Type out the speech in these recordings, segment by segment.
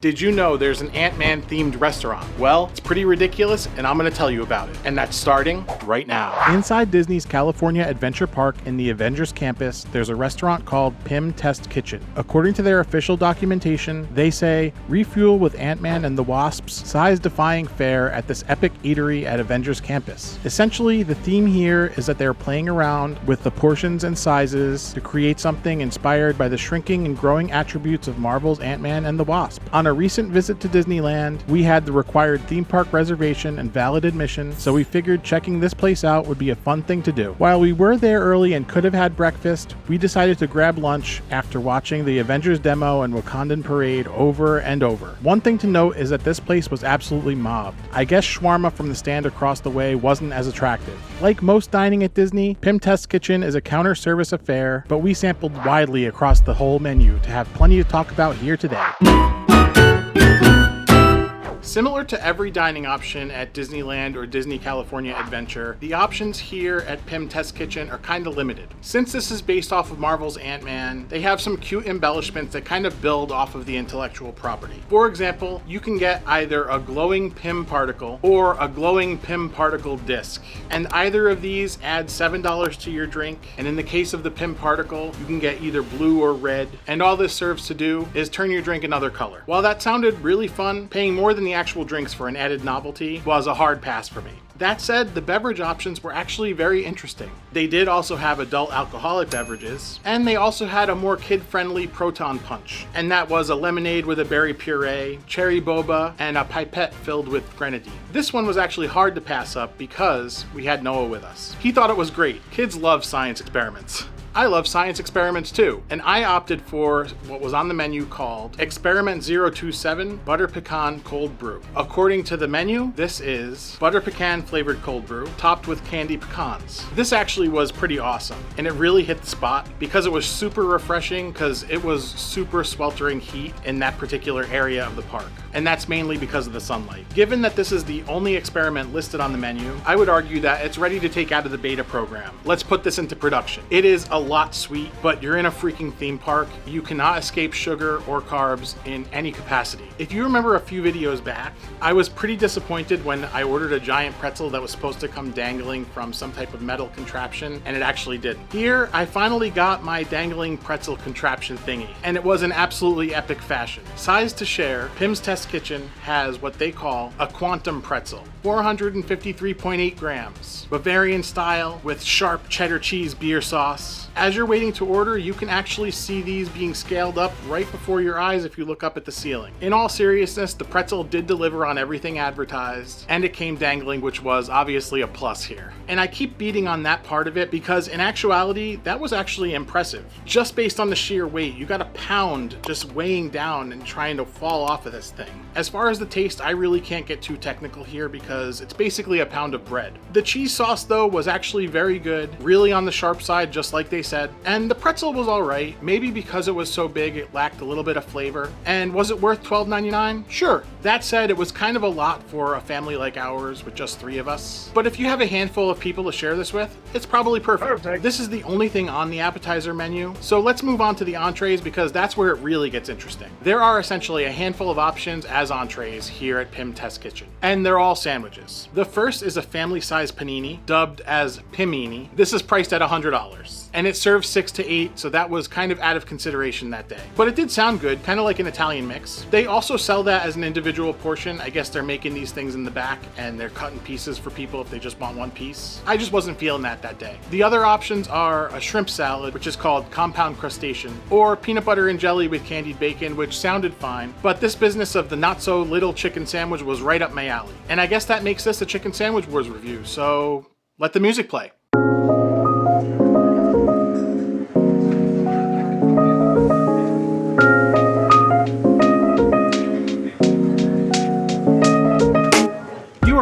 Did you know there's an Ant-Man themed restaurant? Well, it's pretty ridiculous and I'm gonna tell you about it. And that's starting right now. Inside Disney's California Adventure Park in the Avengers campus, there's a restaurant called Pym Test Kitchen. According to their official documentation, they say, refuel with Ant-Man and the Wasp's size-defying fare at this epic eatery at Avengers campus. Essentially, the theme here is that they're playing around with the portions and sizes to create something inspired by the shrinking and growing attributes of Marvel's Ant-Man and the Wasp. On a recent visit to Disneyland, we had the required theme park reservation and valid admission, so we figured checking this place out would be a fun thing to do. While we were there early and could have had breakfast, we decided to grab lunch after watching the Avengers demo and Wakandan parade over and over. One thing to note is that this place was absolutely mobbed. I guess shawarma from the stand across the way wasn't as attractive. Like most dining at Disney, Pym Test Kitchen is a counter service affair, but we sampled widely across the whole menu to have plenty to talk about here today. Similar to every dining option at Disneyland or Disney California Adventure, the options here at Pym Test Kitchen are kind of limited. Since this is based off of Marvel's Ant-Man, they have some cute embellishments that kind of build off of the intellectual property. For example, you can get either a glowing Pym particle or a glowing Pym particle disc, and either of these add $7 to your drink, and in the case of the Pym particle, you can get either blue or red, and all this serves to do is turn your drink another color. While that sounded really fun, paying more than the actual drinks for an added novelty was a hard pass for me. That said, the beverage options were actually very interesting. They did also have adult alcoholic beverages, and they also had a more kid-friendly proton punch, and that was a lemonade with a berry puree, cherry boba, and a pipette filled with grenadine. This one was actually hard to pass up because we had Noah with us. He thought it was great. Kids love science experiments. I love science experiments too, and I opted for what was on the menu called Experiment 027 Butter Pecan Cold Brew. According to the menu, this is butter pecan flavored cold brew topped with candy pecans. This actually was pretty awesome, and it really hit the spot because it was super refreshing because it was super sweltering heat in that particular area of the park, and that's mainly because of the sunlight. Given that this is the only experiment listed on the menu, I would argue that it's ready to take out of the beta program. Let's put this into production. It is a lot sweet, but you're in a freaking theme park. You cannot escape sugar or carbs in any capacity. If you remember a few videos back, I was pretty disappointed when I ordered a giant pretzel that was supposed to come dangling from some type of metal contraption, and it actually didn't. Here, I finally got my dangling pretzel contraption thingy, and it was an absolutely epic fashion. Size to share, Pym's Test Kitchen has what they call a quantum pretzel, 453.8 grams, Bavarian-style with Sharp Cheddar Cheese-Beer Sauce. As you're waiting to order, you can actually see these being scaled up right before your eyes if you look up at the ceiling. In all seriousness, the pretzel did deliver on everything advertised, and it came dangling, which was obviously a plus here. And I keep beating on that part of it because in actuality, that was actually impressive. Just based on the sheer weight, you got a pound just weighing down and trying to fall off of this thing. As far as the taste, I really can't get too technical here because it's basically a pound of bread. The cheese sauce though was actually very good, really on the sharp side just like they said, and the pretzel was alright, maybe because it was so big it lacked a little bit of flavor. And was it worth $12.99? Sure. That said, it was kind of a lot for a family like ours with just 3 of us. But if you have a handful of people to share this with, it's probably perfect. This is the only thing on the appetizer menu, so let's move on to the entrees because that's where it really gets interesting. There are essentially a handful of options as entrees here at Pym Test Kitchen, and they're all sandwiches. The first is a family-sized panini, dubbed as Pimini. This is priced at $100, and it serves 6 to 8, so that was kind of out of consideration that day. But it did sound good, kind of like an Italian mix. They also sell that as an individual portion. I guess they're making these things in the back, and they're cutting pieces for people if they just want one piece. I just wasn't feeling that day. The other options are a shrimp salad, which is called compound crustacean, or peanut butter and jelly with candied bacon, which sounded fine, but this business of the not-so-little chicken sandwich was right up my alley. And I guess that makes this a Chicken Sandwich Wars review, so let the music play.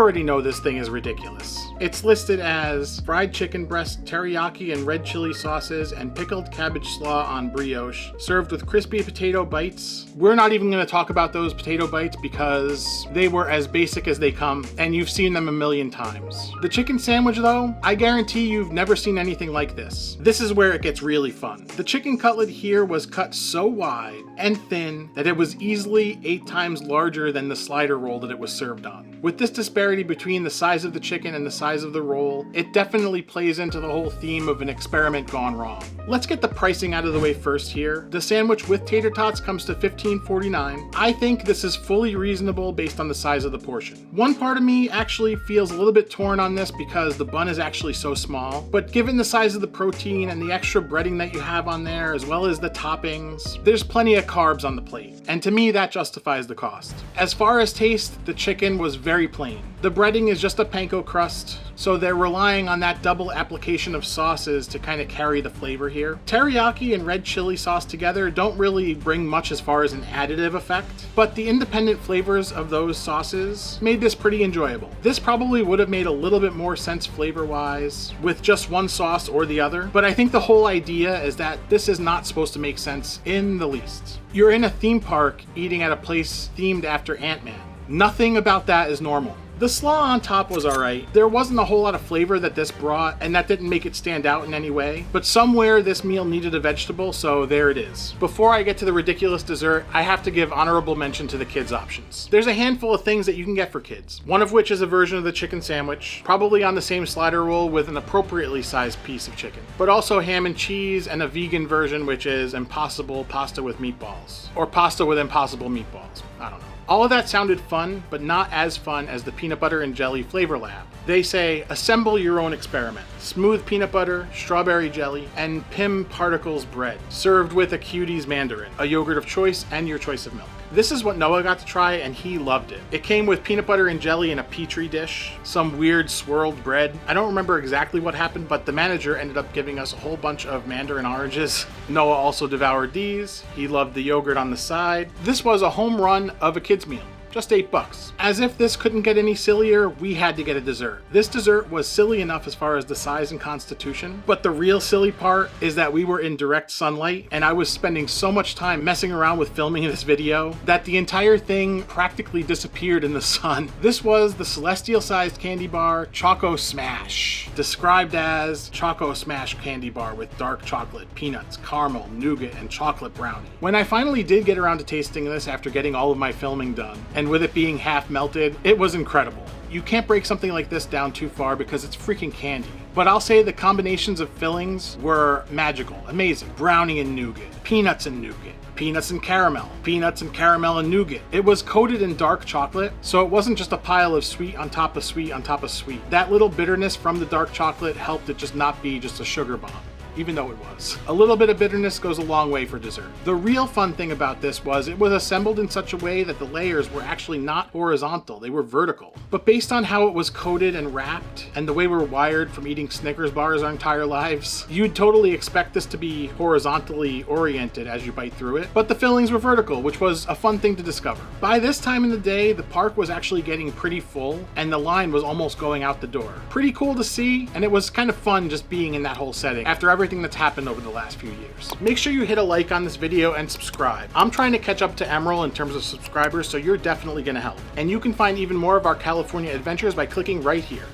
already know this thing is ridiculous. It's listed as fried chicken breast, teriyaki and red chili sauces, and pickled cabbage slaw on brioche, served with crispy potato bites. We're not even going to talk about those potato bites because they were as basic as they come, and you've seen them a million times. The chicken sandwich though, I guarantee you've never seen anything like this. This is where it gets really fun. The chicken cutlet here was cut so wide and thin that it was easily 8 times larger than the slider roll that it was served on. With this disparity between the size of the chicken and the size of the roll, it definitely plays into the whole theme of an experiment gone wrong. Let's get the pricing out of the way first here. The sandwich with tater tots comes to $15.49. I think this is fully reasonable based on the size of the portion. One part of me actually feels a little bit torn on this because the bun is actually so small, but given the size of the protein and the extra breading that you have on there, as well as the toppings, there's plenty of carbs on the plate, and to me that justifies the cost. As far as taste, the chicken was very plain. The breading is just a panko crust, so they're relying on that double application of sauces to kind of carry the flavor here. Teriyaki and red chili sauce together don't really bring much as far as an additive effect, but the independent flavors of those sauces made this pretty enjoyable. This probably would have made a little bit more sense flavor-wise with just one sauce or the other, but I think the whole idea is that this is not supposed to make sense in the least. You're in a theme park eating at a place themed after Ant-Man. Nothing about that is normal. The slaw on top was alright. There wasn't a whole lot of flavor that this brought, and that didn't make it stand out in any way, but somewhere this meal needed a vegetable, so there it is. Before I get to the ridiculous dessert, I have to give honorable mention to the kids' options. There's a handful of things that you can get for kids, one of which is a version of the chicken sandwich, probably on the same slider roll with an appropriately sized piece of chicken, but also ham and cheese and a vegan version which is impossible pasta with meatballs, or pasta with impossible meatballs. I don't know. All of that sounded fun, but not as fun as the peanut butter and jelly flavor lab. They say, assemble your own experiment. Smooth peanut butter, strawberry jelly, and Pim Particles bread, served with a Cutie's mandarin, a yogurt of choice, and your choice of milk. This is what Noah got to try, and he loved it. It came with peanut butter and jelly in a petri dish, some weird swirled bread. I don't remember exactly what happened, but the manager ended up giving us a whole bunch of mandarin oranges. Noah also devoured these. He loved the yogurt on the side. This was a home run of a kid's meal. Just $8. As if this couldn't get any sillier, we had to get a dessert. This dessert was silly enough as far as the size and constitution, but the real silly part is that we were in direct sunlight and I was spending so much time messing around with filming this video that the entire thing practically disappeared in the sun. This was the celestial-sized candy bar Choco-Smash, described as Choco-Smash candy bar with dark chocolate, peanuts, caramel, nougat, and chocolate brownie. When I finally did get around to tasting this after getting all of my filming done, and with it being half melted, it was incredible. You can't break something like this down too far because it's freaking candy. But I'll say the combinations of fillings were magical, amazing. Brownie and nougat, peanuts and nougat, peanuts and caramel and nougat. It was coated in dark chocolate, so it wasn't just a pile of sweet on top of sweet on top of sweet. That little bitterness from the dark chocolate helped it just not be just a sugar bomb, even though it was. A little bit of bitterness goes a long way for dessert. The real fun thing about this was it was assembled in such a way that the layers were actually not horizontal, they were vertical. But based on how it was coated and wrapped, and the way we're wired from eating Snickers bars our entire lives, you'd totally expect this to be horizontally oriented as you bite through it, but the fillings were vertical, which was a fun thing to discover. By this time in the day, the park was actually getting pretty full, and the line was almost going out the door. Pretty cool to see, and it was kind of fun just being in that whole setting after everything that's happened over the last few years. Make sure you hit a like on this video and subscribe. I'm trying to catch up to Emerald in terms of subscribers, so you're definitely gonna help. And you can find even more of our California adventures by clicking right here.